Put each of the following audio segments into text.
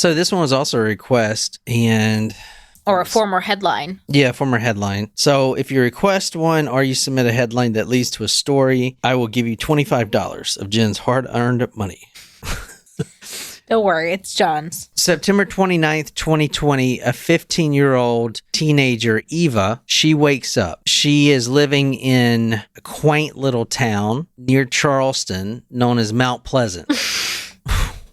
So this one was also a request and... Or a former headline. Yeah, former headline. So if you request one or you submit a headline that leads to a story, I will give you $25 of Jen's hard-earned money. Don't worry, it's John's. September 29th, 2020, a 15-year-old teenager, Eva, she wakes up. She is living in a quaint little town near Charleston known as Mount Pleasant.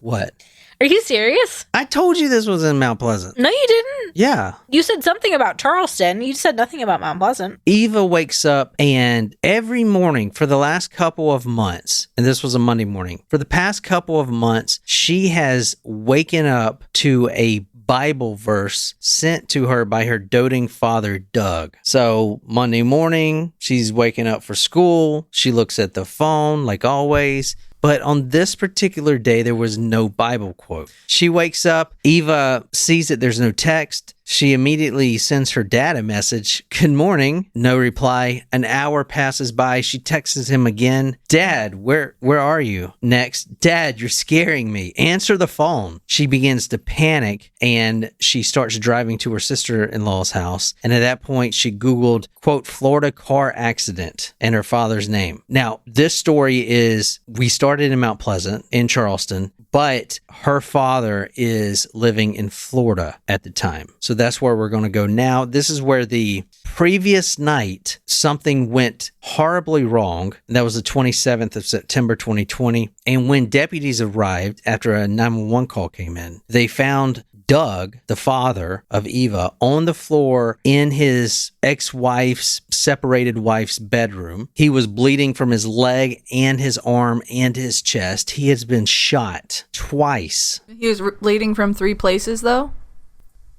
What? Are you serious? I told you this was in Mount Pleasant. No, you didn't. Yeah. You said something about Charleston. You said nothing about Mount Pleasant. Eva wakes up and every morning for the last couple of months, and this was a Monday morning, for the past couple of months, she has waken up to a Bible verse sent to her by her doting father, Doug. So Monday morning, she's waking up for school. She looks at the phone like always. But on this particular day, there was no Bible quote. She wakes up. Eva sees that there's no text. She immediately sends her dad a message. Good morning. No reply. An hour passes by. She texts him again. Dad, where are you? Next, Dad, you're scaring me. Answer the phone. She begins to panic and she starts driving to her sister-in-law's house. And at that point, she Googled, quote, Florida car accident and her father's name. Now, this story is, we started in Mount Pleasant in Charleston, but her father is living in Florida at the time. So that's where we're going to go now. This is where the previous night, something went horribly wrong. That was the 27th of September, 2020. And when deputies arrived after a 911 call came in, they found Doug, the father of Eva, on the floor in his ex-wife's, separated wife's bedroom. He was bleeding from his leg and his arm and his chest. He has been shot twice. He was bleeding from 3 places, though?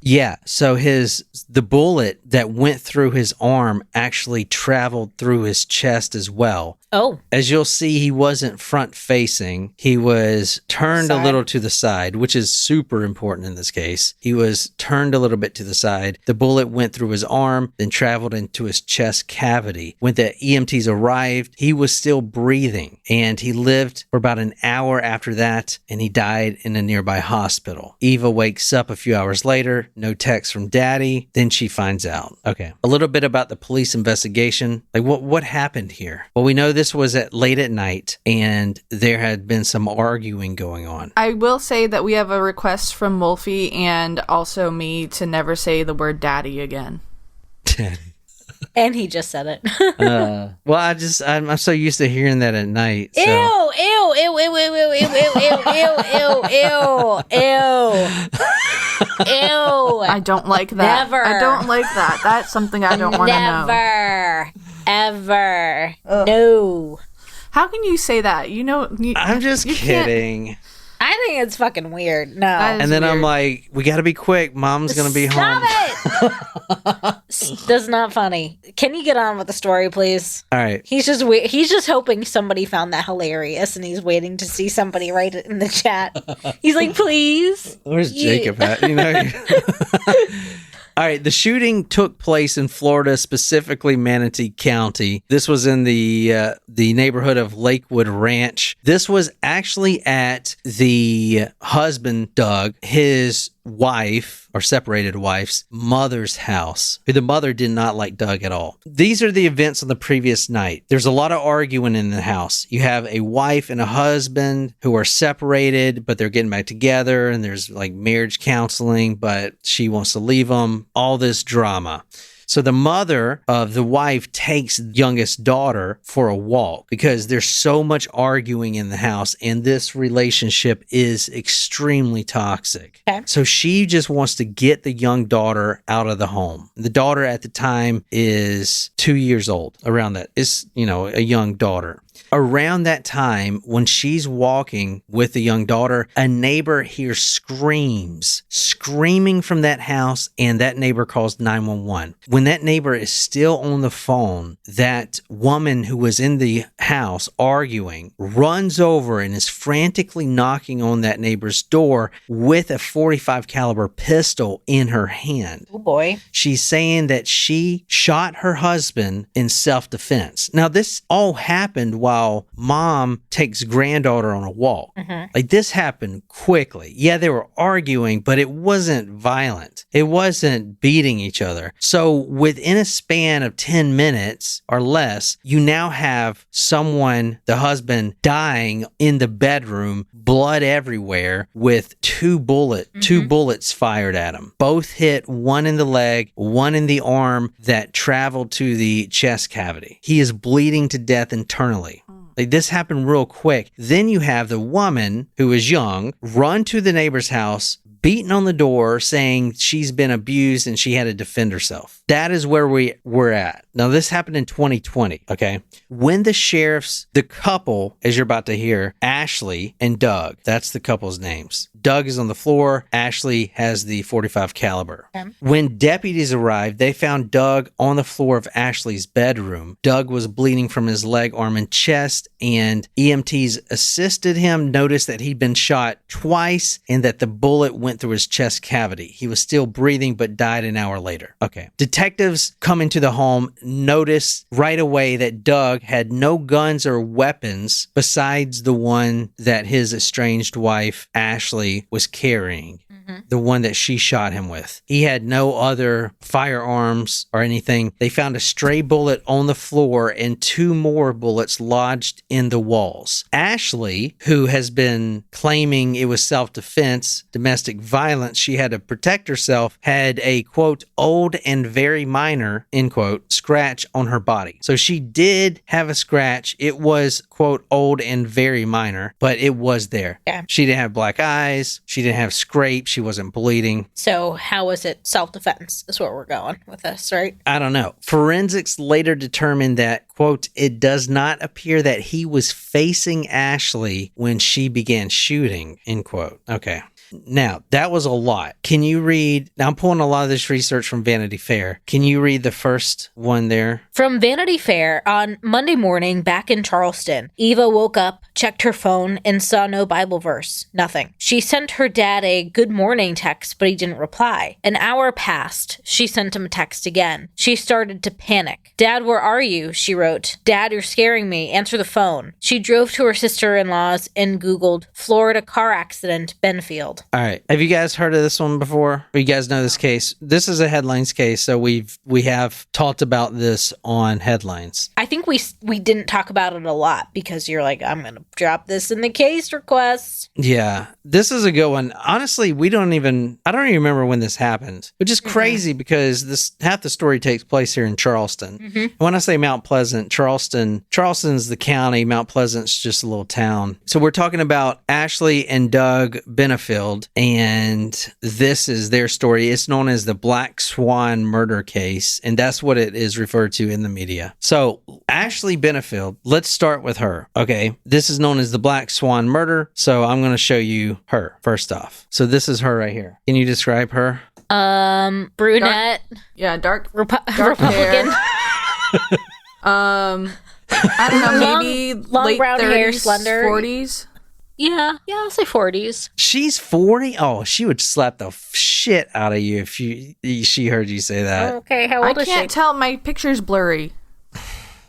Yeah, so the bullet that went through his arm actually traveled through his chest as well. Oh. As you'll see, he wasn't front facing. He was turned a little to the side, which is super important in this case. He was turned a little bit to the side. The bullet went through his arm, then traveled into his chest cavity. When the EMTs arrived, he was still breathing, and he lived for about an hour after that, and he died in a nearby hospital. Eva wakes up a few hours later, no text from Daddy. Then she finds out. Okay, a little bit about the police investigation. Like, what happened here? Well, we know this was late at night, and there had been some arguing going on. I will say that we have a request from Wolfie and also me to never say the word daddy again. And he just said it. Well, I'm so used to hearing that at night. So. Ew, ew, ew, ew, ew, ew, ew, ew, ew, ew, ew. Ew. I don't like that. Never. I don't like that. That's something I don't want to know. Never. Ever. Ugh. No. How can you say that? You know, I'm just kidding. I think it's fucking weird. No. And then weird. I'm like, we got to be quick. Mom's going to be home. Stop it! That's not funny. Can you get on with the story, please? All right. He's just hoping somebody found that hilarious, and he's waiting to see somebody write it in the chat. He's like, please. Where's Jacob at? You know. All right, the shooting took place in Florida, specifically Manatee County. This was in the neighborhood of Lakewood Ranch. This was actually at the husband, Doug, his wife, or separated wife's mother's house. The mother did not like Doug at all. These are the events on the previous night. There's a lot of arguing in the house. You have a wife and a husband who are separated, but they're getting back together, and there's like marriage counseling, but she wants to leave them. All this drama. So the mother of the wife takes the youngest daughter for a walk because there's so much arguing in the house, and this relationship is extremely toxic. Okay. So she just wants to get the young daughter out of the home. The daughter at the time is 2 years old, around that. Is, a young daughter. Around that time, when she's walking with the young daughter, a neighbor hears screaming from that house, and that neighbor calls 911. When that neighbor is still on the phone, that woman who was in the house arguing runs over and is frantically knocking on that neighbor's door with a .45 caliber pistol in her hand. Oh boy. She's saying that she shot her husband in self-defense. Now, this all happened while while mom takes granddaughter on a walk. Like, this happened quickly. Yeah, they were arguing, but it wasn't violent. It wasn't beating each other. So within a span of 10 minutes or less, you now have someone, the husband, dying in the bedroom, blood everywhere, with two bullets fired at him. Both hit, one in the leg, one in the arm, that traveled to the chest cavity. He is bleeding to death internally. Like, this happened real quick. Then you have the woman, who is young, run to the neighbor's house, beating on the door, saying she's been abused and she had to defend herself. That is where we're at. Now, this happened in 2020, okay? When the couple, as you're about to hear, Ashley and Doug, that's the couple's names. Doug is on the floor. Ashley has the .45 caliber. Okay. When deputies arrived, they found Doug on the floor of Ashley's bedroom. Doug was bleeding from his leg, arm, and chest, and EMTs assisted him, noticed that he'd been shot twice and that the bullet went through his chest cavity. He was still breathing but died an hour later. Okay. Detectives come into the home, notice right away that Doug had no guns or weapons besides the one that his estranged wife, Ashley, was carrying. The one that she shot him with. He had no other firearms or anything. They found a stray bullet on the floor and two more bullets lodged in the walls. Ashley, who has been claiming it was self-defense, domestic violence, she had to protect herself, had a, quote, old and very minor, end quote, scratch on her body. So she did have a scratch. It was, quote, old and very minor, but it was there. Yeah. She didn't have black eyes. She didn't have scrapes. She wasn't bleeding. So how was it self-defense is where we're going with this, right? I don't know. Forensics later determined that, quote, it does not appear that he was facing Ashley when she began shooting, end quote. Okay. Now, that was a lot. Can you read? Now, I'm pulling a lot of this research from Vanity Fair. Can you read the first one there? From Vanity Fair, on Monday morning back in Charleston, Eva woke up, checked her phone, and saw no Bible verse. Nothing. She sent her dad a good morning text, but he didn't reply. An hour passed. She sent him a text again. She started to panic. Dad, where are you? She wrote. Dad, you're scaring me. Answer the phone. She drove to her sister-in-law's and Googled Florida car accident, Benefield. All right. Have you guys heard of this one before? Or you guys know this case? This is a headlines case, so we have talked about this on headlines. I think we didn't talk about it a lot because you're like, I'm going to drop this in the case request. Yeah. This is a good one. Honestly, I don't even remember when this happened, which is crazy because half the story takes place here in Charleston. When I say Mount Pleasant, Charleston's the county, Mount Pleasant's just a little town. So we're talking about Ashley and Doug Benefield. And this is their story. It's known as the Black Swan Murder Case, and that's what it is referred to in the media. So Ashley Benefield, let's start with her. Okay, this is known as the Black Swan Murder, so I'm going to show you her first off. So this is her right here. Can you describe her? Brunette. Dark Republican. I don't know, maybe long late brown 30s, hair, slender. 40s. Yeah, I'll say 40s. She's 40? Oh, she would slap the shit out of you if she heard you say that. Okay, how old is she? I can't tell. My picture's blurry.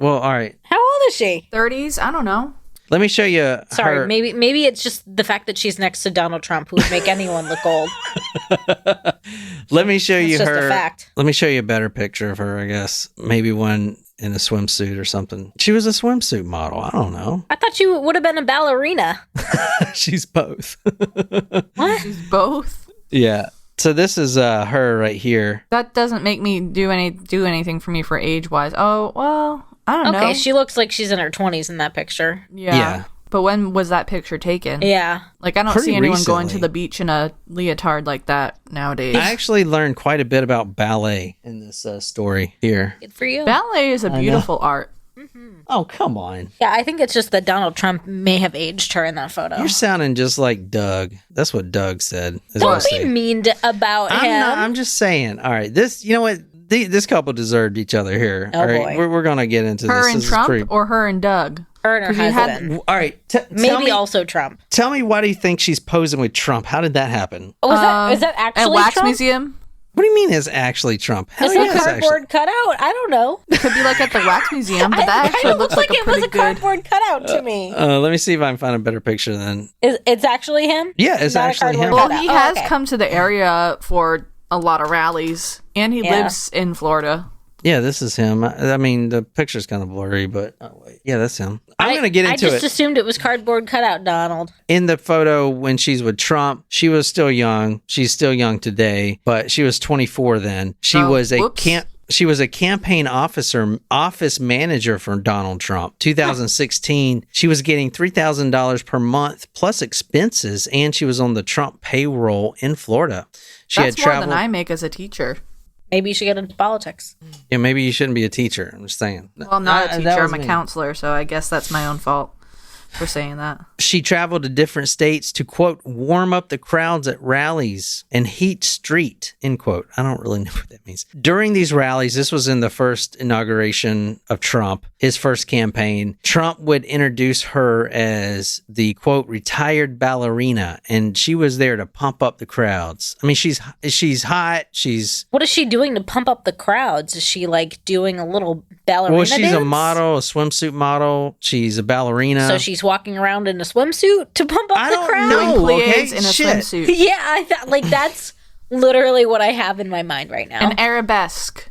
Well, all right. How old is she? 30s? I don't know. Let me show you. Sorry, maybe it's just the fact that she's next to Donald Trump who would make anyone look old. Let me show you That's her. just a fact. Let me show you a better picture of her, I guess. Maybe one in a swimsuit or something. She was a swimsuit model. I don't know. I thought you would have been a ballerina. She's both. What? She's both? Yeah. So this is her right here. That doesn't make me do anything for me for age-wise. Oh, well, I don't know. Okay, she looks like she's in her 20s in that picture. Yeah. But when was that picture taken? Yeah. Like, I don't Pretty see anyone recently. going to the beach in a leotard like that nowadays. I actually learned quite a bit about ballet in this story here. Good for you. Ballet is a beautiful art. Oh, come on. Yeah, I think it's just that Donald Trump may have aged her in that photo. You're sounding just like Doug. That's what Doug said. Don't be mean about him. I'm just saying. All right. You know what? This couple deserved each other here. Oh, all right. boy. We're going to get into Her this. and This Trump is or her and Doug? Her and her husband. all right. Tell Maybe me, also Trump. Tell me, why do you think she's posing with Trump? How did that happen? Oh, is that actually At Wax Trump? Museum? What do you mean is actually Trump? Hell Is yeah, it a it's cardboard cutout? I don't know. It could be like at the wax museum, but that actually looks like it was a cardboard cutout to me. Let me see if I can find a better picture then. It's actually him? Yeah, it's Not a actually him. cardboard Well, he cutout. has come to the area for a lot of rallies, and he lives in Florida. Yeah, this is him. I mean, the picture's kind of blurry, but wait. Yeah, that's him. I'm going to get into it. I just assumed it was cardboard cutout Donald. In the photo when she's with Trump, she was still young. She's still young today, but she was 24 then. She was a campaign office manager for Donald Trump. 2016, she was getting $3,000 per month plus expenses, and she was on the Trump payroll in Florida. That's more than I make as a teacher. Maybe you should get into politics. Yeah, maybe you shouldn't be a teacher. I'm just saying. Well, I'm not a teacher. I'm a counselor, so I guess that's my own fault for saying that. She traveled to different states to, quote, warm up the crowds at rallies and heat street, end quote. I don't really know what that means. During these rallies, this was in the first inauguration of Trump, his first campaign, Trump would introduce her as the, quote, retired ballerina, and she was there to pump up the crowds. I mean, she's hot. What is she doing to pump up the crowds? Is she like doing a little ballerina Well, she's dance? a model, a swimsuit model. She's a ballerina. So she's walking around in a swimsuit to pump up the crowd? No, okay? In a swimsuit. Yeah, I thought like that's literally what I have in my mind right now. An arabesque.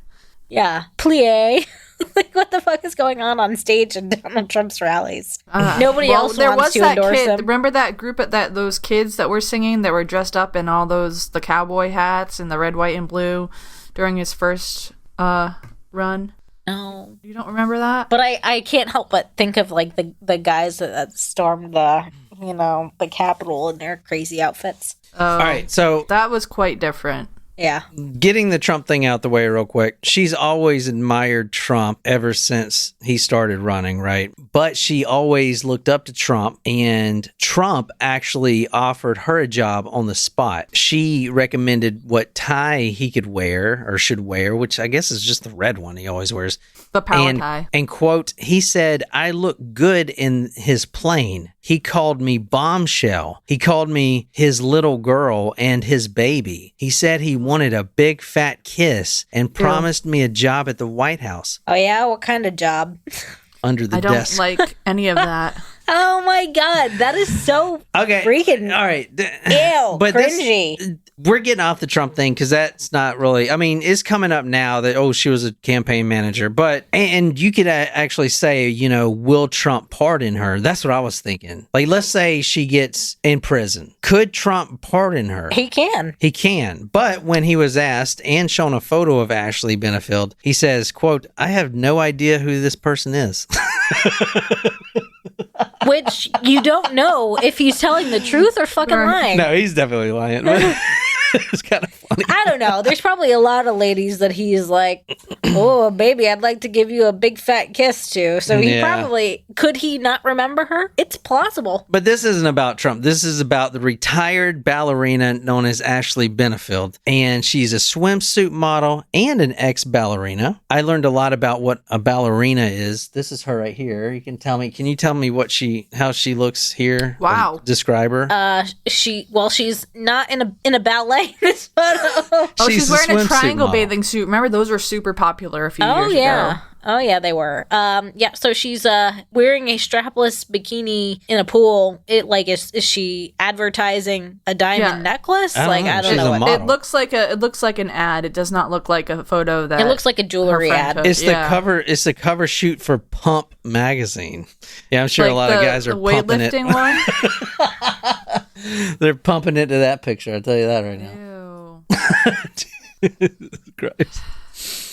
Yeah, plie. Like, what the fuck is going on stage in Donald Trump's rallies? Nobody else wants to endorse him. Remember that group at those kids that were singing that were dressed up in all the cowboy hats and the red, white, and blue during his first run? No, you don't remember that? But I can't help but think of like the guys that stormed the Capitol in their crazy outfits. All right, so that was quite different. Yeah. Getting the Trump thing out the way real quick. She's always admired Trump ever since he started running, right? But she always looked up to Trump, and Trump actually offered her a job on the spot. She recommended what tie he could wear or should wear, which I guess is just the red one he always wears. The power tie. And quote, he said, I look good in his plane. He called me bombshell. He called me his little girl and his baby. He said he wanted a big fat kiss and promised me a job at the White House. Oh yeah? What kind of job? Under the desk. I don't like any of that. Oh my God, that is so freaking all right. Ew, but cringy. We're getting off the Trump thing because that's not really, I mean, it's coming up now that, she was a campaign manager, but, and you could actually say, will Trump pardon her? That's what I was thinking. Like, let's say she gets in prison. Could Trump pardon her? He can. He can. But when he was asked and shown a photo of Ashley Benefield, he says, quote, I have no idea who this person is. Which you don't know if he's telling the truth or fucking lying. No, he's definitely lying. It's kind of funny. I don't know. There's probably a lot of ladies that he's like, oh, baby, I'd like to give you a big fat kiss to. So he probably, could he not remember her? It's plausible. But this isn't about Trump. This is about the retired ballerina known as Ashley Benefield. And she's a swimsuit model and an ex-ballerina. I learned a lot about what a ballerina is. This is her right here. Can you tell me how she looks here? Wow. Describe her. She's not in a ballet in this photo. She's wearing a triangle bathing suit. Remember, those were super popular a few years ago. Oh, yeah, they were. So she's wearing a strapless bikini in a pool. Is she advertising a diamond necklace? I don't know. It looks like an ad. It does not look like a photo that. It looks like a jewelry ad. It's the cover shoot for Pump magazine. Yeah, I'm sure a lot of guys are pumping it. Weightlifting one. They're pumping it to that picture. I'll tell you that right now. Ew. Gross.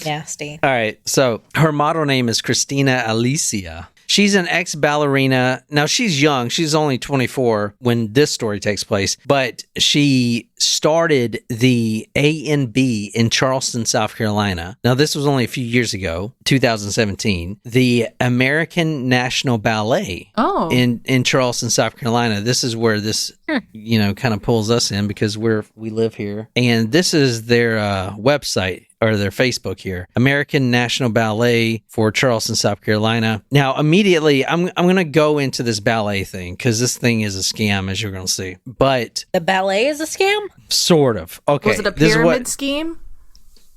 Nasty. All right. So her model name is Christina Alicia. She's an ex-ballerina. Now, she's young. She's only 24 when this story takes place. But she started the A&B in Charleston, South Carolina. Now, this was only a few years ago, 2017. The American National Ballet in Charleston, South Carolina. This is where this, kind of pulls us in because we live here. And this is their website. Or their Facebook here, American National Ballet for Charleston, South Carolina. Now, immediately, I'm going to go into this ballet thing because this thing is a scam, as you're going to see. But the ballet is a scam? Sort of. Okay. Was it a pyramid scheme?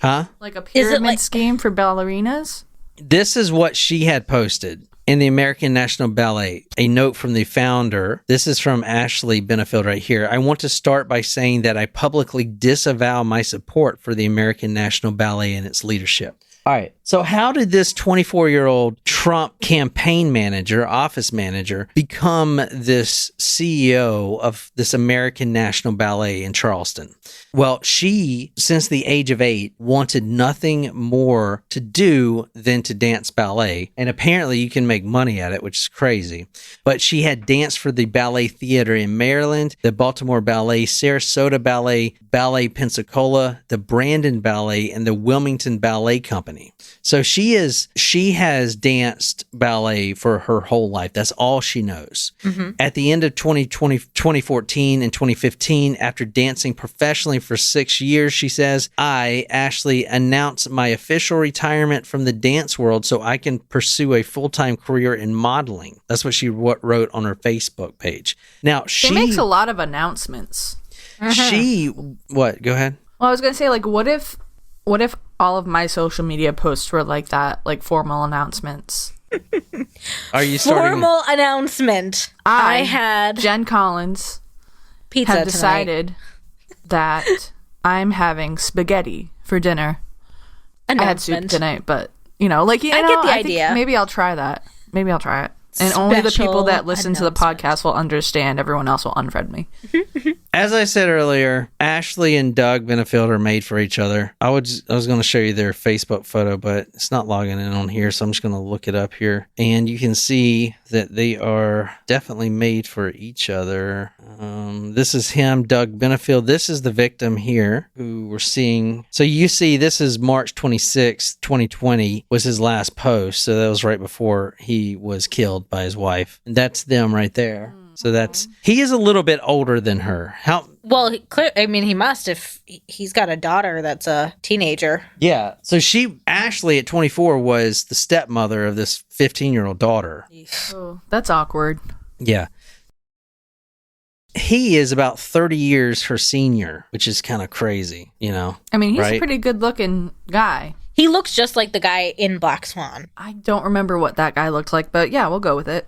Huh? Like a pyramid scheme for ballerinas? This is what she had posted in the American National Ballet. A note from the founder. This is from Ashley Benefield right here. I want to start by saying that I publicly disavow my support for the American National Ballet and its leadership. All right. So how did this 24-year-old Trump campaign manager, office manager, become this CEO of this American National Ballet in Charleston? Well, she, since the age of 8, wanted nothing more to do than to dance ballet. And apparently you can make money at it, which is crazy. But she had danced for the Ballet Theater in Maryland, the Baltimore Ballet, Sarasota Ballet, Ballet Pensacola, the Brandon Ballet, and the Wilmington Ballet Company. So she has danced ballet for her whole life. That's all she knows. Mm-hmm. At the end of 2014 and 2015, after dancing professionally for 6 years, she says, I, Ashley, announce my official retirement from the dance world so I can pursue a full-time career in modeling. That's what she wrote on her Facebook page. Now, she makes a lot of announcements. What? Go ahead. Well, I was going to say, like, what if all of my social media posts were like that, like formal announcements? Are you starting? Formal announcement. I had Jen Collins pizza have decided that I'm having spaghetti for dinner. I had soup tonight, but I get the idea. Maybe I'll try that. Maybe I'll try it. And only the people that listen to the podcast will understand. Everyone else will unfriend me. As I said earlier, Ashley and Doug Benefield are made for each other. I was going to show you their Facebook photo, but it's not logging in on here, so I'm just going to look it up here. And you can see that they are definitely made for each other. This is him, Doug Benefield. This is the victim here who we're seeing. So you see, this is March 26, 2020 was his last post. So that was right before he was killed by his wife. And that's them right there. So he is a little bit older than her. Well, he must if he's got a daughter that's a teenager. Yeah. So Ashley at 24 was the stepmother of this 15-year-old daughter. Oh, that's awkward. Yeah. He is about 30 years her senior, which is kind of crazy, I mean, he's a pretty good-looking guy. He looks just like the guy in Black Swan. I don't remember what that guy looked like, but yeah, we'll go with it.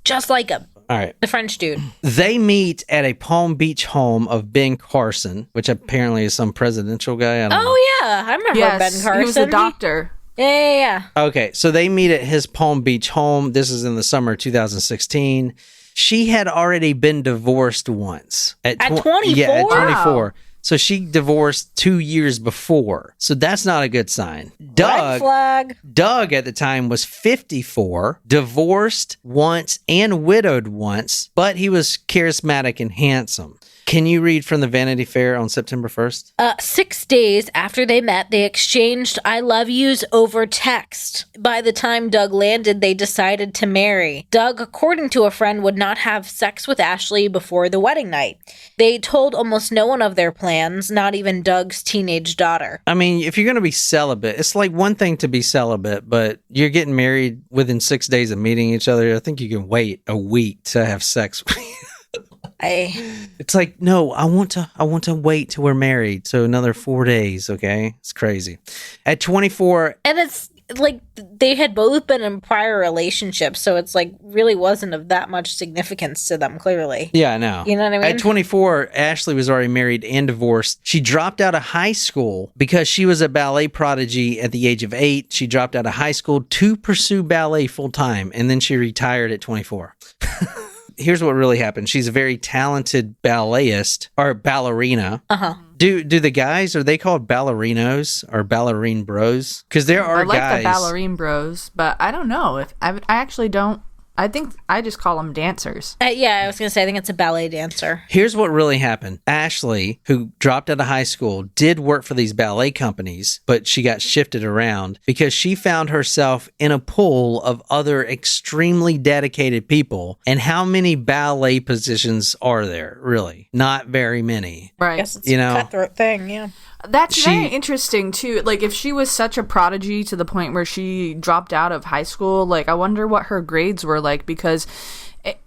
Just like him. All right. The French dude. They meet at a Palm Beach home of Ben Carson, which apparently is some presidential guy. I don't know. Yeah. I remember Ben Carson. He was a doctor. Yeah. Okay. So they meet at his Palm Beach home. This is in the summer of 2016. She had already been divorced once. At 24? Yeah, at 24. Wow. So she divorced 2 years before. So that's not a good sign. Red flag. Doug at the time was 54, divorced once and widowed once, but he was charismatic and handsome. Can you read from the Vanity Fair on September 1st? 6 days after they met, they exchanged I love yous over text. By the time Doug landed, they decided to marry. Doug, according to a friend, would not have sex with Ashley before the wedding night. They told almost no one of their plans, not even Doug's teenage daughter. I mean, if you're going to be celibate, it's like one thing to be celibate, but you're getting married within 6 days of meeting each other. I think you can wait a week to have sex. It's like, no, I want to wait till we're married. So another 4 days. Okay. It's crazy. At 24. And it's like they had both been in prior relationships. So it's like really wasn't of that much significance to them, clearly. Yeah, I know. You know what I mean? At 24, Ashley was already married and divorced. She dropped out of high school because she was a ballet prodigy at the age of 8. She dropped out of high school to pursue ballet full time. And then she retired at 24. Here's what really happened. She's a very talented balletist or ballerina. Uh-huh. Do the guys, are they called ballerinos or ballerine bros? Because there are guys. I like the ballerine bros, but I don't know. If I actually don't. I think I just call them dancers. Yeah, I was going to say, I think it's a ballet dancer. Here's what really happened. Ashley, who dropped out of high school, did work for these ballet companies, but she got shifted around because she found herself in a pool of other extremely dedicated people. And how many ballet positions are there, really? Not very many. Right. I guess it's a cutthroat thing, yeah. That's very interesting, too. Like, if she was such a prodigy to the point where she dropped out of high school, like, I wonder what her grades were like, because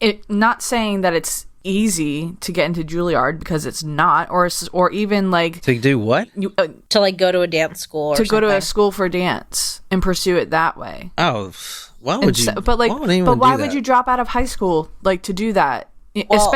it not saying that it's easy to get into Juilliard because it's not, or even like to do what? To like go to a dance school or to something. go to a school for dance and pursue it that way. Oh, why would you? Why would you drop out of high school like to do that? Well,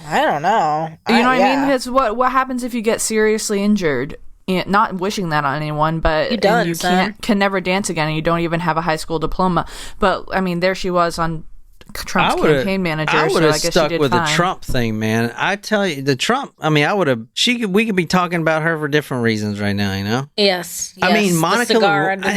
I don't know. You know what I mean? Because what happens if you get seriously injured? Not wishing that on anyone, but you can never dance again, and you don't even have a high school diploma. But I mean, there she was on Trump's campaign manager. I would have so stuck with the Trump thing, man. I tell you, the Trump. I mean, I would have. We could be talking about her for different reasons right now. You know? Yes. I mean, Monica.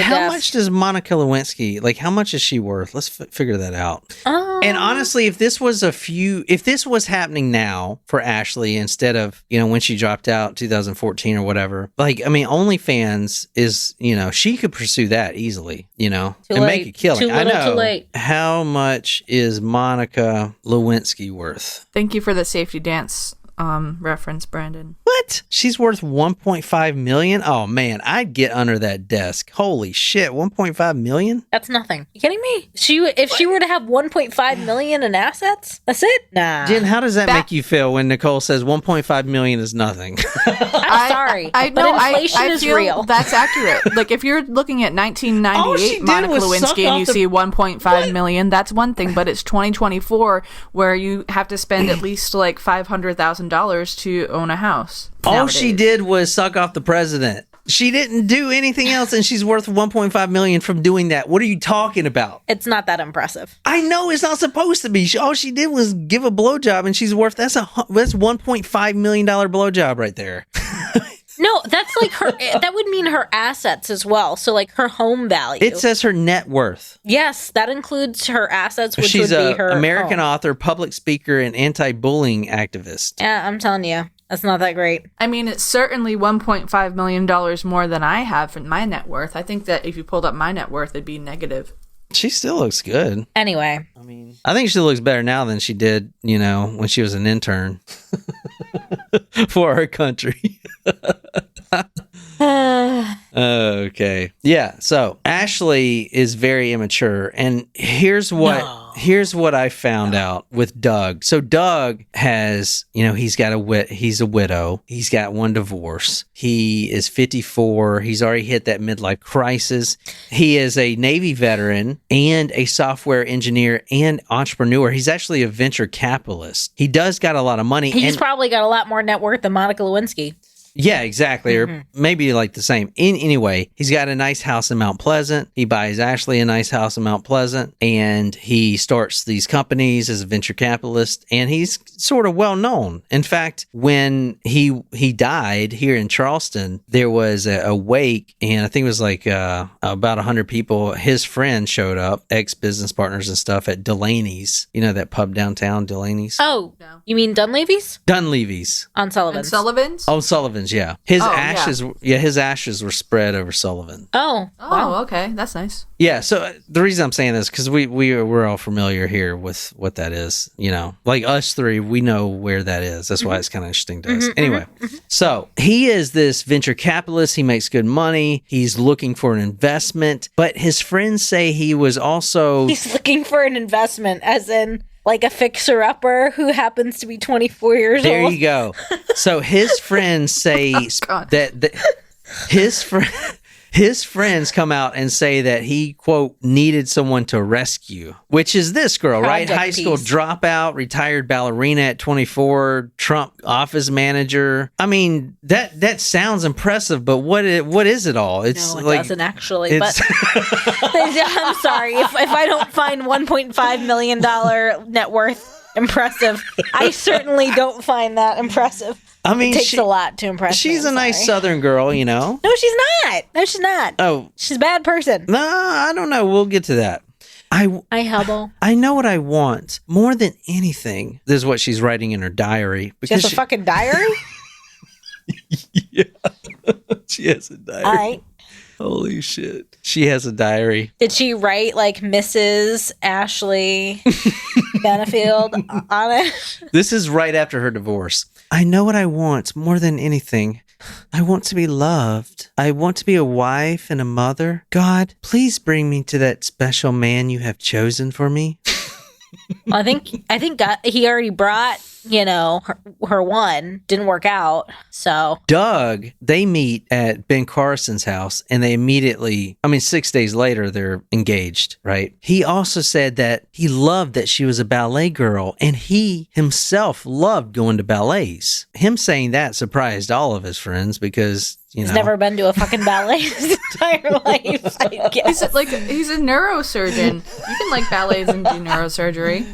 How much does Monica Lewinsky? Like, how much is she worth? Let's figure that out. And honestly, if this was happening now for Ashley instead of when she dropped out 2014 or whatever, like, I mean, OnlyFans is she could pursue that easily, and make a killing. I know. Too late. How much is Monica Lewinsky worth? Thank you for the safety dance reference, Brandon. What? She's worth $1.5 million? Oh man, I'd get under that desk. Holy shit, $1.5 million? That's nothing. You kidding me? If she were to have $1.5 million in assets, that's it? Nah. Jen, how does that make you feel when Nicole says $1.5 million is nothing? I'm sorry. Inflation is real. That's accurate. Like if you're looking at 1998 Monica Lewinsky and you see $1.5 million, that's one thing. But it's 2024 where you have to spend at least like $500,000 to own a house. All she did was suck off the president. She didn't do anything else, and she's worth $1.5 million from doing that. What are you talking about? It's not that impressive. I know it's not supposed to be. All she did was give a blowjob, and she's worth that's $1.5 million blowjob right there. No, that's like her. That would mean her assets as well. So like her home value. It says her net worth. Yes, that includes her assets, which She's would be her American home. author, public speaker, and anti-bullying activist. Yeah, I'm telling you. That's not that great. I mean, it's certainly $1.5 million more than I have for my net worth. I think that if you pulled up my net worth, it'd be negative. She still looks good. Anyway. I think she looks better now than she did, when she was an intern for her country. Okay. Yeah. So Ashley is very immature. And here's what I found out with Doug. So Doug has, he's a widow. He's got one divorce. He is 54. He's already hit that midlife crisis. He is a Navy veteran and a software engineer and entrepreneur. He's actually a venture capitalist. He does got a lot of money. He's probably got a lot more net worth than Monica Lewinsky. Yeah, exactly. Or maybe like the same. Anyway, he's got a nice house in Mount Pleasant. He buys Ashley a nice house in Mount Pleasant, and he starts these companies as a venture capitalist, and he's sort of well known. In fact, when he died here in Charleston, there was a wake, and I think it was like about 100 people. His friends showed up, ex-business partners and stuff at Delaney's. You know that pub downtown, Delaney's? Oh, no. You mean Dunleavy's? Dunleavy's. On Sullivan's. Oh, Sullivan's. Yeah, his ashes. Yeah, his ashes were spread over Sullivan. Oh, wow. Okay, that's nice. Yeah, so the reason I'm saying this because we're all familiar here with what that is. Like us three, we know where that is. That's why it's kind of interesting to us. Anyway, so he is this venture capitalist. He makes good money. He's looking for an investment, but his friends say he's looking for an investment, as in. Like a fixer-upper who happens to be 24 years old. There you go. So his friends say his friends come out and say that he, quote, needed someone to rescue, which is this girl, right? High school dropout, retired ballerina at 24, Trump office manager. I mean, that sounds impressive, but what is it all? It's no, it doesn't actually. But I'm sorry. If I don't find $1.5 million net worth impressive, I certainly don't find that impressive. I mean, it takes a lot to impress me. She's a nice Southern girl, No, she's not. Oh. She's a bad person. No, I don't know. We'll get to that. I know what I want more than anything. This is what she's writing in her diary. Because she has a fucking diary? Yeah. She has a diary. All right. Holy shit. She has a diary. Did she write like Mrs. Ashley Benefield on it? This is right after her divorce. I know what I want more than anything. I want to be loved. I want to be a wife and a mother. God, please bring me to that special man you have chosen for me. I think he already brought, her one. Didn't work out. So Doug, they meet at Ben Carson's house, and they immediately, 6 days later, they're engaged, right? He also said that he loved that she was a ballet girl, and he himself loved going to ballets. Him saying that surprised all of his friends because, he's never been to a fucking ballet his entire life, I guess. He's a neurosurgeon. You can like ballets and do neurosurgery.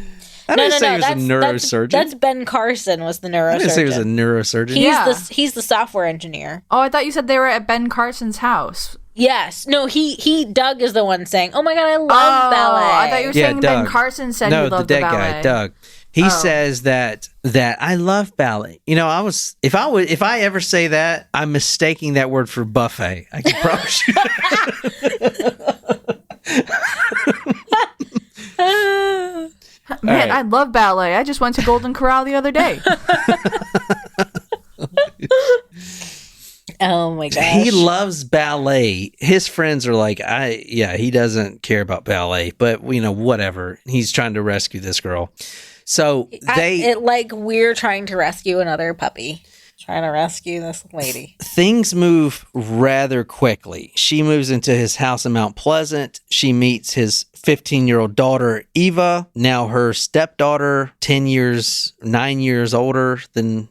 I didn't say he was a neurosurgeon. That's Ben Carson was the neurosurgeon. I didn't say he was a neurosurgeon. He's the software engineer. Oh, I thought you said they were at Ben Carson's house. Yes. No, Doug is the one saying, "Oh my God, I love ballet." I thought you were saying Doug. Ben Carson said he loved the dead ballet. guy, Doug. He says that I love ballet. If I ever say that, I'm mistaking that word for buffet. I can promise you. Man, I love ballet. I just went to Golden Corral the other day. Oh my gosh. He loves ballet. His friends are like, he doesn't care about ballet, but whatever. He's trying to rescue this girl. So we're trying to rescue another puppy. Trying to rescue this lady. Things move rather quickly. She moves into his house in Mount Pleasant. She meets his 15-year-old daughter, Eva, now her stepdaughter, 9 years older than,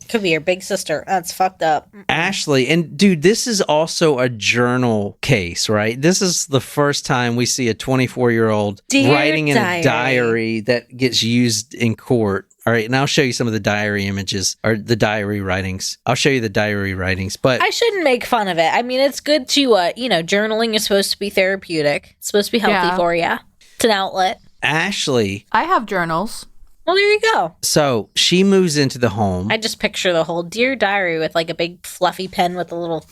Could be your big sister. That's fucked up. Ashley. And dude, this is also a journal case, right? This is the first time we see a 24-year-old writing in a diary that gets used in court. All right, and I'll show you some of the diary images or the diary writings. I'll show you the diary writings, but I shouldn't make fun of it. It's good to, journaling is supposed to be therapeutic. It's supposed to be healthy for you. It's an outlet. Ashley. I have journals. Well, there you go. So she moves into the home. I just picture the whole Dear Diary with like a big fluffy pen with a little...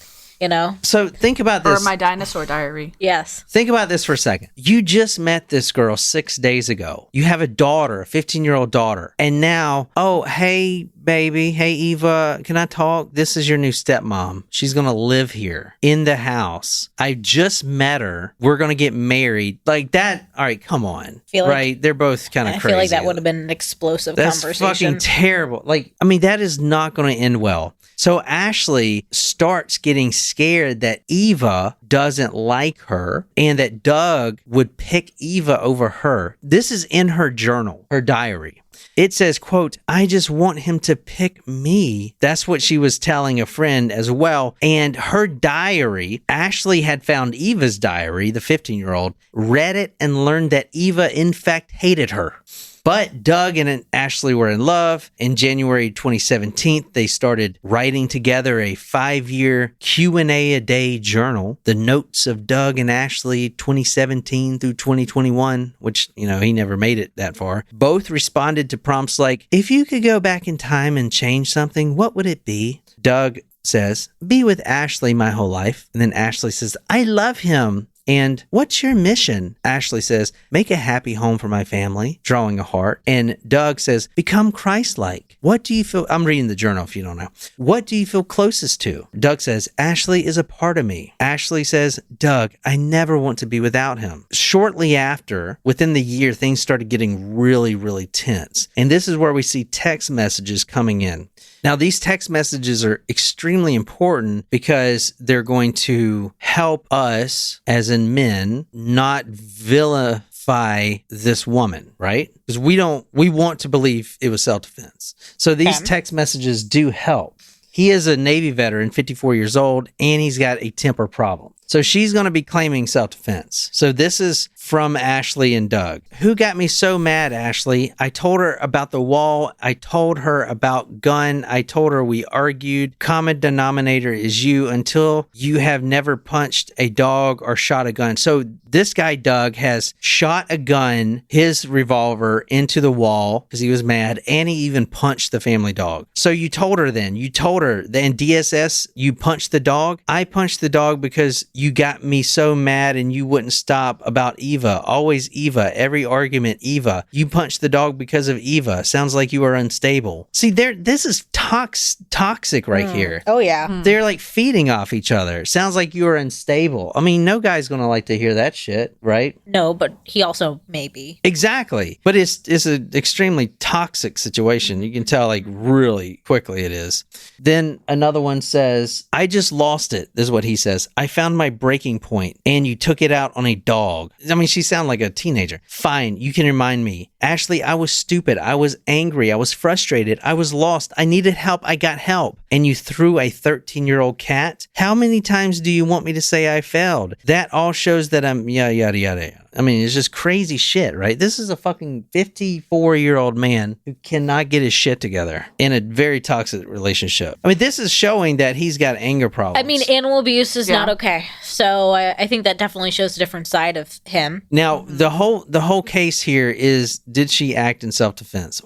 So think about this. Or my dinosaur diary. Yes. Think about this for a second. You just met this girl 6 days ago. You have a daughter, a 15-year-old daughter. And now, oh, hey, baby. Hey, Eva, can I talk? This is your new stepmom. She's going to live here in the house. I just met her. We're going to get married. Like that. All right, come on. Right? They're both kind of crazy. I feel like that would have been an explosive conversation. That's fucking terrible. That is not going to end well. So Ashley starts getting scared that Eva doesn't like her and that Doug would pick Eva over her. This is in her journal, her diary. It says, quote, "I just want him to pick me." That's what she was telling a friend as well. And her diary, Ashley had found Eva's diary, the 15-year-old, read it and learned that Eva, in fact, hated her. But Doug and Ashley were in love. In January 2017, they started writing together a 5-year Q&A a day journal, the notes of Doug and Ashley 2017 through 2021, which, he never made it that far. Both responded to prompts like, "If you could go back in time and change something, what would it be?" Doug says, "Be with Ashley my whole life." And then Ashley says, "I love him." And "What's your mission?" Ashley says, "Make a happy home for my family," drawing a heart. And Doug says, "Become Christ-like." What do you feel? I'm reading the journal if you don't know. "What do you feel closest to?" Doug says, "Ashley is a part of me." Ashley says, "Doug, I never want to be without him." Shortly after, within the year, things started getting really, really tense. And this is where we see text messages coming in. Now, these text messages are extremely important because they're going to help us, as in men, not vilify this woman, right? Because we want to believe it was self-defense. So these text messages do help. He is a Navy veteran, 54 years old, and he's got a temper problem. So she's going to be claiming self-defense. So this is from Ashley and Doug. "Who got me so mad, Ashley? I told her about the wall. I told her about gun. I told her we argued. Common denominator is you until you have never punched a dog or shot a gun." So this guy, Doug, has shot a gun, his revolver, into the wall because he was mad, and he even punched the family dog. So you told her then, DSS, you punched the dog? I punched the dog because you got me so mad and you wouldn't stop about Eva Eva. Always Eva. Every argument, Eva. You punched the dog because of Eva. Sounds like you are unstable. See, this is toxic right here. Oh, yeah. They're like feeding off each other. Sounds like you are unstable. I mean, no guy's going to like to hear that shit, right? No, but he also may be. Exactly. But it's an extremely toxic situation. You can tell like really quickly it is. Then another one says, I just lost it. This is what he says. I found my breaking point and you took it out on a dog. I mean, she sounded like a teenager. Fine. You can remind me. Ashley, I was stupid. I was angry. I was frustrated. I was lost. I needed help. I got help. And you threw a 13-year-old cat? How many times do you want me to say I failed? That all shows that I'm yada, yada, yada. I mean, it's just crazy shit, right? This is a fucking 54-year-old man who cannot get his shit together in a very toxic relationship. I mean, this is showing that he's got anger problems. I mean, animal abuse is not okay. So I think that definitely shows a different side of him. Now, the whole case here is, did she act in self-defense?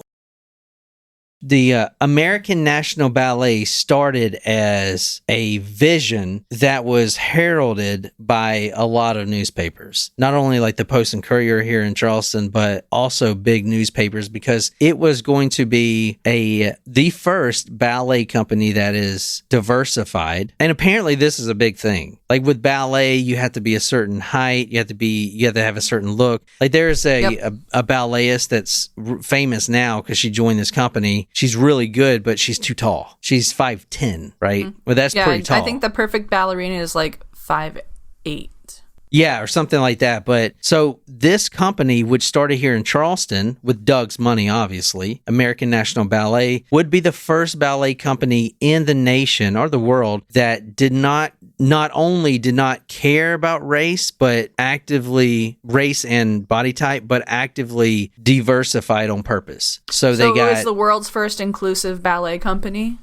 The American National Ballet started as a vision that was heralded by a lot of newspapers, not only like the Post and Courier here in Charleston, but also big newspapers, because it was going to be the first ballet company that is diversified. And apparently this is a big thing. Like with ballet, you have to be a certain height, you have to have a certain look. Like there's a balletist that's famous now because she joined this company. She's really good, but she's too tall. She's 5'10", right? Mm-hmm. Well, that's pretty tall. I think the perfect ballerina is like 5'8". Yeah, or something like that. But so this company, which started here in Charleston with Doug's money, obviously, American National Ballet, would be the first ballet company in the nation or the world that not only did not care about race, but actively race and body type, but actively diversified on purpose. So it was the world's first inclusive ballet company.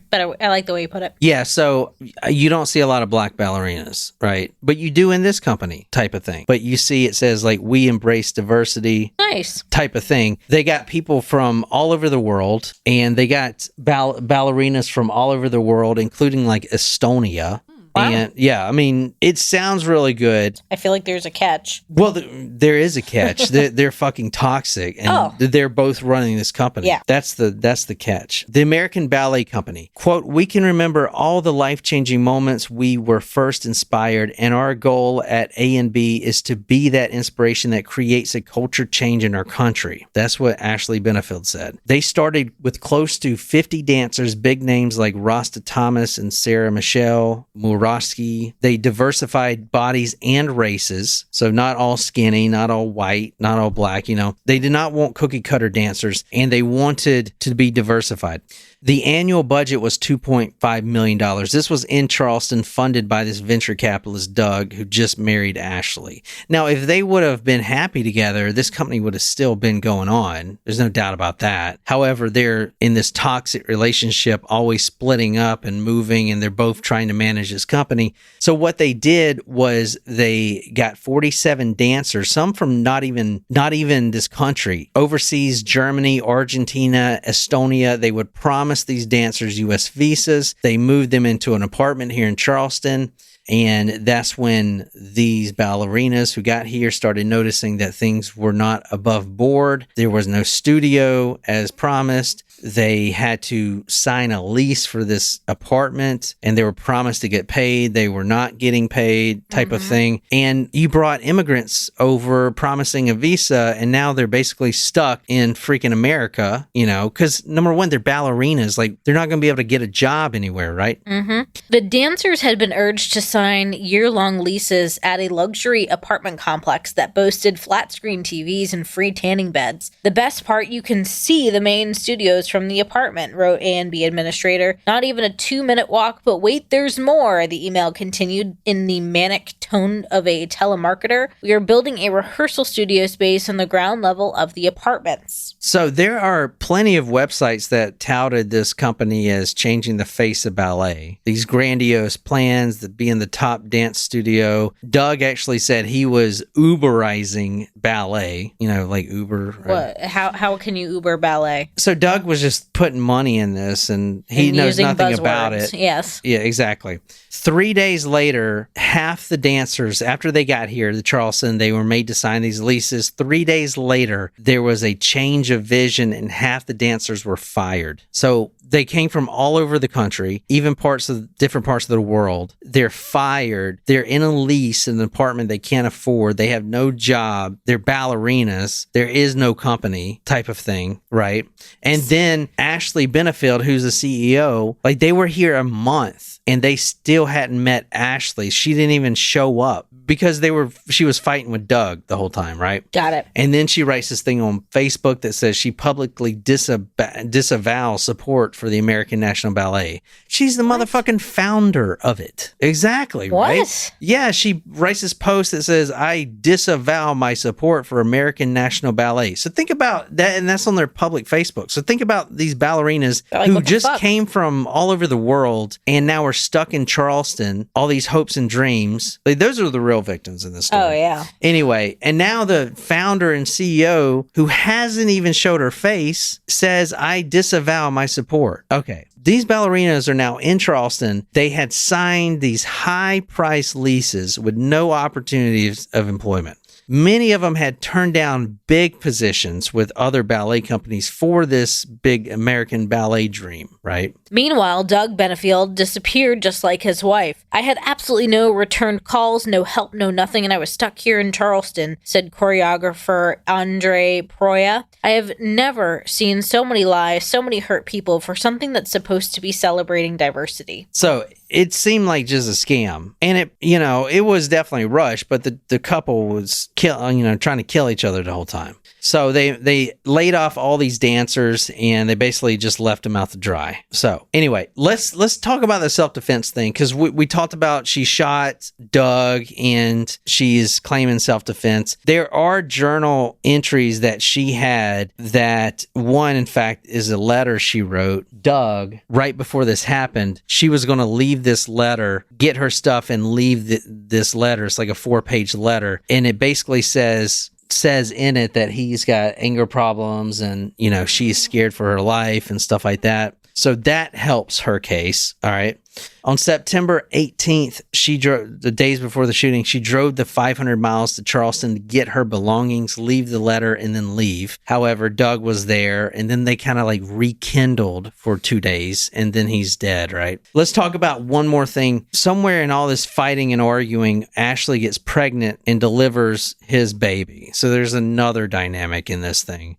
But I like the way you put it. Yeah, so you don't see a lot of black ballerinas, right? But you do in this company type of thing. But you see it says like, we embrace diversity. Nice. Type of thing. They got people from all over the world, and they got ballerinas from all over the world, including like Estonia. Wow. And yeah, I mean, it sounds really good. I feel like there's a catch. Well, there is a catch. they're fucking toxic, and they're both running this company. Yeah. That's the catch. The American Ballet Company, quote, we can remember all the life-changing moments we were first inspired, and our goal at A&B is to be that inspiration that creates a culture change in our country. That's what Ashley Benefield said. They started with close to 50 dancers, big names like Rasta Thomas and Sarah Michelle Murad. They diversified bodies and races, so not all skinny, not all white, not all black, They did not want cookie cutter dancers, and they wanted to be diversified. The annual budget was $2.5 million. This was in Charleston, funded by this venture capitalist, Doug, who just married Ashley. Now, if they would have been happy together, this company would have still been going on. There's no doubt about that. However, they're in this toxic relationship, always splitting up and moving, and they're both trying to manage this company. So what they did was they got 47 dancers, some from not even this country, overseas, Germany, Argentina, Estonia. They would promise these dancers U.S. visas. They moved them into an apartment here in Charleston. And that's when these ballerinas who got here started noticing that things were not above board. There was no studio as promised. They had to sign a lease for this apartment, and they were promised to get paid. They were not getting paid, type of thing. And you brought immigrants over promising a visa, and now they're basically stuck in freaking America, because number one, they're ballerinas. Like, they're not going to be able to get a job anywhere, right? Mm-hmm. The dancers had been urged to sign year-long leases at a luxury apartment complex that boasted flat-screen TVs and free tanning beds. The best part, you can see the main studios from the apartment, wrote A&B administrator. Not even a 2-minute walk, but wait, there's more. The email continued in the manic tone of a telemarketer. We are building a rehearsal studio space on the ground level of the apartments. So there are plenty of websites that touted this company as changing the face of ballet. These grandiose plans that be in the top dance studio. Doug actually said he was Uberizing ballet, like Uber. Right? What? How can you Uber ballet? So Doug was just putting money in this, and he knows nothing about it. Yes. Yeah, exactly. 3 days later, half the dancers, after they got here to Charleston, they were made to sign these leases. 3 days later, there was a change of vision, and half the dancers were fired. So they came from all over the country, even different parts of the world. They're fired. They're in a lease in an apartment they can't afford. They have no job. They're ballerinas. There is no company type of thing, right? And then Ashley Benefield, who's the CEO, like they were here a month and they still hadn't met Ashley. She didn't even show up because she was fighting with Doug the whole time, right? Got it. And then she writes this thing on Facebook that says she publicly disavows support for the American National Ballet. She's the motherfucking founder of it. Exactly, right? What? Yeah, she writes this post that says, I disavow my support for American National Ballet. So think about that, and that's on their public Facebook. So think about these ballerinas who just came from all over the world and now are stuck in Charleston, all these hopes and dreams. Like, those are the real victims in this story. Oh, yeah. Anyway, and now the founder and CEO, who hasn't even showed her face, says, I disavow my support. Okay. These ballerinas are now in Charleston. They had signed these high-price leases with no opportunities of employment. Many of them had turned down big positions with other ballet companies for this big American ballet dream, right? Meanwhile, Doug Benefield disappeared just like his wife. I had absolutely no returned calls, no help, no nothing, and I was stuck here in Charleston, said choreographer Andre Proya. I have never seen so many lives, so many hurt people for something that's supposed to be celebrating diversity. So it seemed like just a scam. And it was definitely rushed, but the couple was trying to kill each other the whole time. So they laid off all these dancers and they basically just left them out to dry. So anyway, let's talk about the self-defense thing, because we talked about she shot Doug and she's claiming self-defense. There are journal entries that she had that one, in fact, is a letter she wrote Doug right before this happened. She was going to leave this letter, get her stuff and leave this letter. It's like a 4-page letter. And it basically says in it that he's got anger problems and, she's scared for her life and stuff like that. So that helps her case. All right. On September 18th, she drove, the days before the shooting, she drove the 500 miles to Charleston to get her belongings, leave the letter, and then leave. However, Doug was there, and then they kind of like rekindled for 2 days, and then he's dead, right? Let's talk about one more thing. Somewhere in all this fighting and arguing, Ashley gets pregnant and delivers his baby. So there's another dynamic in this thing.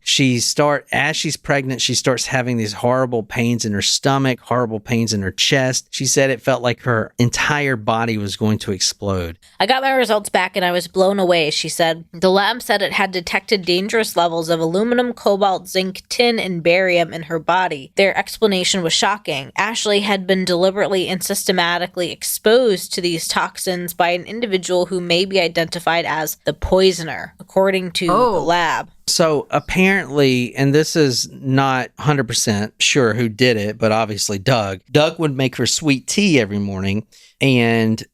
As she's pregnant, she starts having these horrible pains in her stomach, horrible pains in her chest. She said it felt like her entire body was going to explode. I got my results back and I was blown away, she said. The lab said it had detected dangerous levels of aluminum, cobalt, zinc, tin, and barium in her body. Their explanation was shocking. Ashley had been deliberately and systematically exposed to these toxins by an individual who may be identified as the poisoner, according to the lab. So apparently, and this is not 100% sure who did it, but obviously Doug would make her sweet tea every morning, and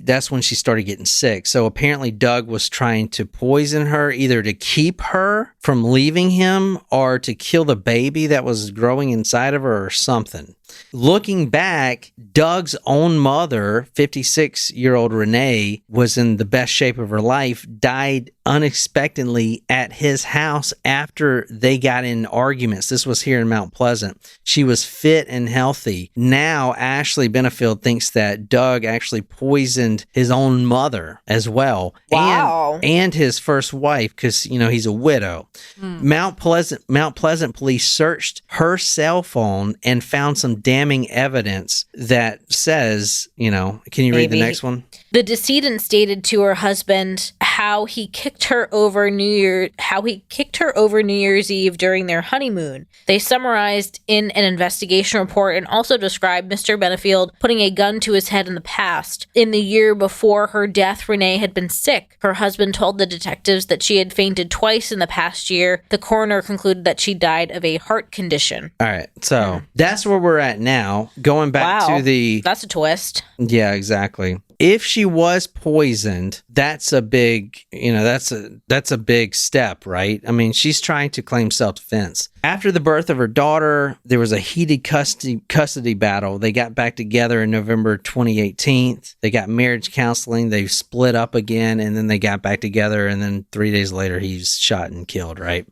that's when she started getting sick. So apparently Doug was trying to poison her, either to keep her from leaving him or to kill the baby that was growing inside of her or something. Looking back, Doug's own mother, 56-year-old Renee, was in the best shape of her life, died unexpectedly at his house after they got in arguments. This was here in Mount Pleasant. She was fit and healthy. Now, Ashley Benefield thinks that Doug actually poisoned his own mother as well. Wow. And his first wife, because, he's a widow. Mount Pleasant police searched her cell phone and found some damning evidence that says, can you read the next one? The decedent stated to her husband how he kicked her over New Year's Eve during their honeymoon. They summarized in an investigation report and also described Mr. Benefield putting a gun to his head in the past. In the year before her death, Renee had been sick. Her husband told the detectives that she had fainted twice in the past year. The coroner concluded that she died of a heart condition. All right, so that's where we're at now. Going back to that's a twist. Yeah, exactly. if she was poisoned, that's a big, that's a big step, right? I mean, she's trying to claim self-defense. After the birth of her daughter, there was a heated custody battle. They got back together in November 2018. They got marriage counseling. They split up again, and then they got back together, and then 3 days later, he's shot and killed, right?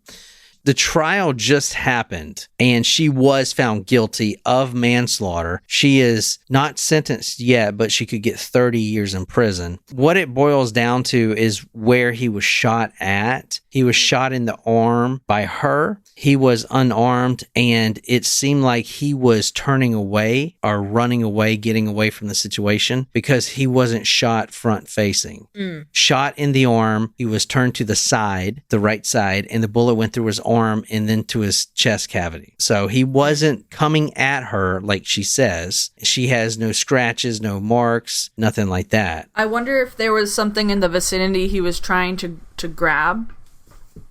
The trial just happened, and she was found guilty of manslaughter. She is not sentenced yet, but she could get 30 years in prison. What it boils down to is where he was shot at. He was shot in the arm by her. He was unarmed, and it seemed like he was turning away or running away, getting away from the situation because he wasn't shot front facing. Shot in the arm. He was turned to the side, the right side, and the bullet went through his arm and then to his chest cavity. So he wasn't coming at her like she says. She has no scratches, no marks, nothing like that. I wonder if there was something in the vicinity he was trying to grab.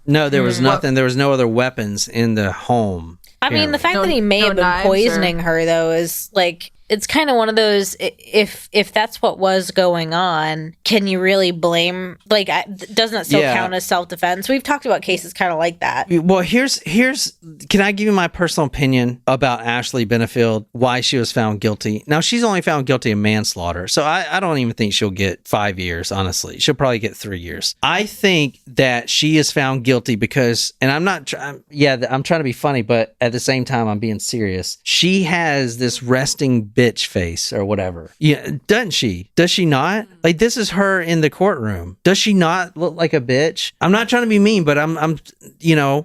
No, there was nothing. There was no other weapons in the home. I mean, the fact that he may have been poisoning her, though, is like, it's kind of one of those, if that's what was going on, can you really blame, like, doesn't it still count as self-defense? We've talked about cases kind of like that. Well, here's, can I give you my personal opinion about Ashley Benefield, why she was found guilty? Now, she's only found guilty of manslaughter, so I don't even think she'll get 5 years, honestly. She'll probably get 3 years. I think that she is found guilty because, and I'm trying to be funny, but at the same time, I'm being serious. She has this resting bitch face or whatever. Yeah, doesn't she? Does she not? Like, this is her in the courtroom. Does she not look like a bitch? I'm not trying to be mean, but I'm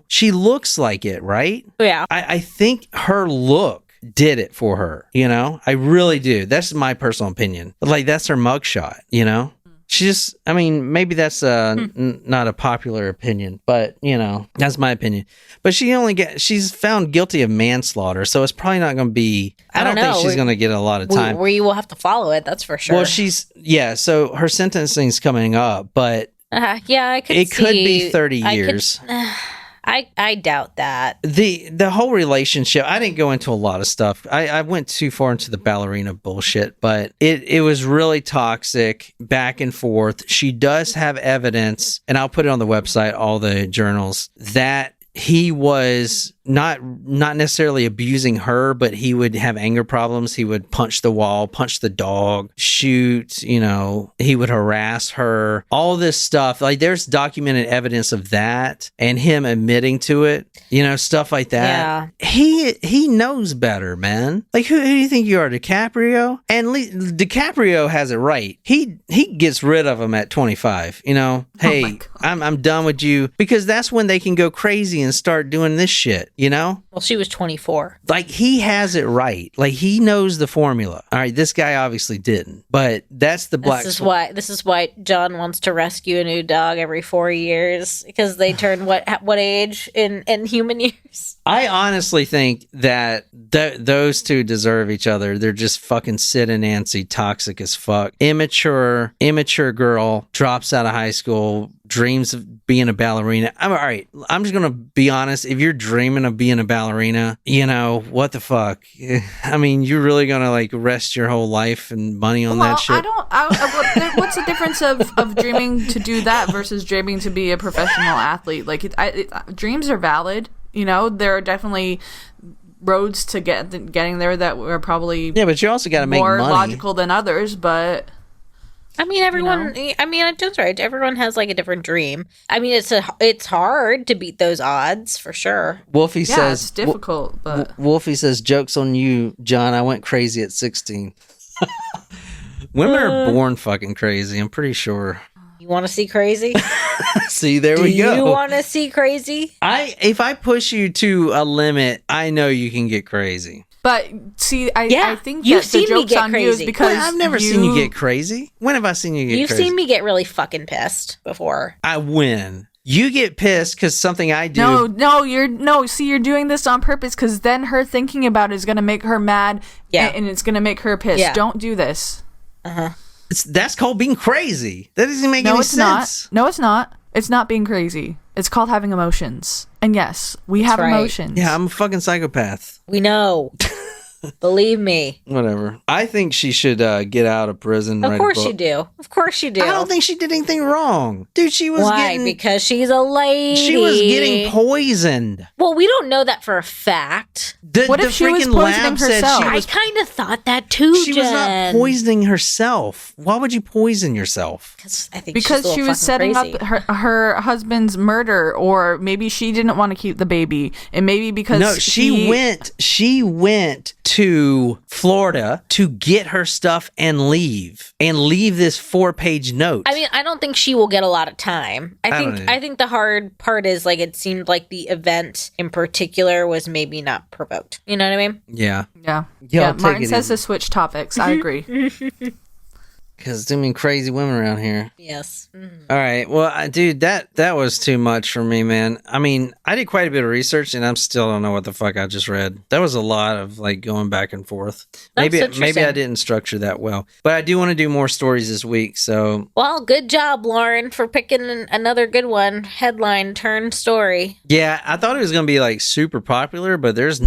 she looks like it, right? Yeah. I think her look did it for her, I really do. That's my personal opinion. Like, that's her mugshot, She just, I mean, maybe that's not a popular opinion, but, that's my opinion. But she's found guilty of manslaughter, so it's probably not going to be, I don't think she's going to get a lot of time. We will have to follow it, that's for sure. Well, so her sentencing's coming up, but it could be 30 years. I doubt that. The whole relationship, I didn't go into a lot of stuff. I went too far into the ballerina bullshit, but it was really toxic, back and forth. She does have evidence, and I'll put it on the website, all the journals, that he was not necessarily abusing her, but he would have anger problems. He would punch the wall, punch the dog, shoot, he would harass her, all this stuff. Like, there's documented evidence of that and him admitting to it, stuff like that. Yeah. He knows better, man. Like, who do you think you are, DiCaprio? And DiCaprio has it right. He gets rid of him at 25, hey, I'm done with you, because that's when they can go crazy and start doing this shit. Well, she was 24. Like, he has it right. Like, he knows the formula. All right, this guy obviously didn't, but that's the black. This is why John wants to rescue a new dog every 4 years, because they turn what age in human years? I honestly think that those two deserve each other. They're just fucking Sid and Nancy, toxic as fuck. Immature girl, drops out of high school, dreams of being a ballerina. All right, I'm just gonna be honest. If you're dreaming of being a ballerina, what the fuck? I mean, you're really gonna like rest your whole life and money on that shit? What's the difference of dreaming to do that versus dreaming to be a professional athlete? Like, dreams are valid. There are definitely roads to getting there that were probably but you also got to make more money. Logical than others. But I mean, everyone. I mean, Joe's right. Everyone has like a different dream. I mean, it's hard to beat those odds for sure. Wolfie says it's difficult. But Wolfie says, "Joke's on you, John. I went crazy at 16." Women are born fucking crazy. I'm pretty sure. You want to see crazy? See, there we go. Do you want to see crazy? If I push you to a limit, I know you can get crazy. But see, I think you've that seen the joke's me get on crazy. you is because I've never seen you get crazy. When have I seen you get You've crazy? You've seen me get really fucking pissed before. I win. You get pissed because something I do. You're doing this on purpose because then her thinking about it is going to make her mad. Yeah. And it's going to make her pissed. Yeah. Don't do this. Uh-huh. That's called being crazy. That doesn't make any sense. No, it's not. It's not being crazy. It's called having emotions. And yes, we have emotions. Yeah, I'm a fucking psychopath. We know. Believe me. Whatever. I think she should get out of prison. Of course you do. Of course you do. I don't think she did anything wrong. Dude, she was Because she's a lady. She was getting poisoned. Well, we don't know that for a fact. What if she was poisoning herself? I kind of thought that too, She was not poisoning herself. Why would you poison yourself? Because she was setting up her husband's murder, or maybe she didn't want to keep the baby, and maybe because she went to Florida to get her stuff and leave this 4-page note. I mean, I don't think she will get a lot of time. I think the hard part is like it seemed like the event in particular was maybe not provoked. You know what I mean? Yeah. Martin says to switch topics. I agree. Because too many crazy women around here. Yes. Mm-hmm. All right. Well, dude, that was too much for me, man. I mean, I did quite a bit of research, and I still don't know what the fuck I just read. That was a lot of like going back and forth. Maybe I didn't structure that well, but I do want to do more stories this week. So, well, good job, Lauren, for picking another good one. Headline turned story. Yeah, I thought it was gonna be like super popular, but there's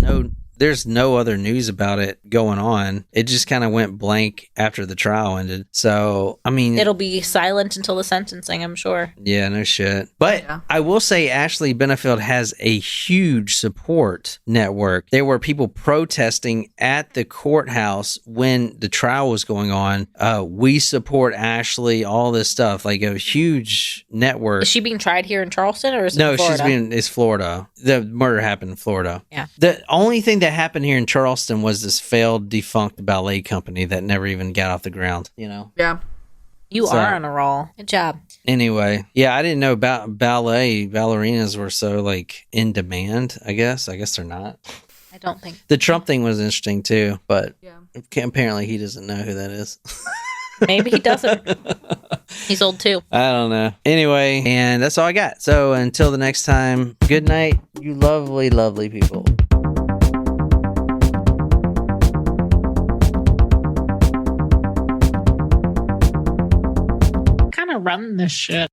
no other news about it going on. It just kind of went blank after the trial ended. So, I mean... It'll be silent until the sentencing, I'm sure. Yeah, no shit. But I will say Ashley Benefield has a huge support network. There were people protesting at the courthouse when the trial was going on. We support Ashley, all this stuff. Like a huge network. Is she being tried here in Charleston, or is it Florida? No, it's Florida. The murder happened in Florida. Yeah. The only thing that happened here in Charleston was this failed, defunct ballet company that never even got off the ground, you know? Yeah. You are on a roll. Good job. Anyway, yeah, I didn't know about ballerinas were so, like, in demand, I guess. I guess they're not. I don't think. The Trump thing was interesting, too, but apparently he doesn't know who that is. Maybe he doesn't. He's old too. I don't know. Anyway, and that's all I got. So until the next time, good night, you lovely, lovely people. Kind of run this shit.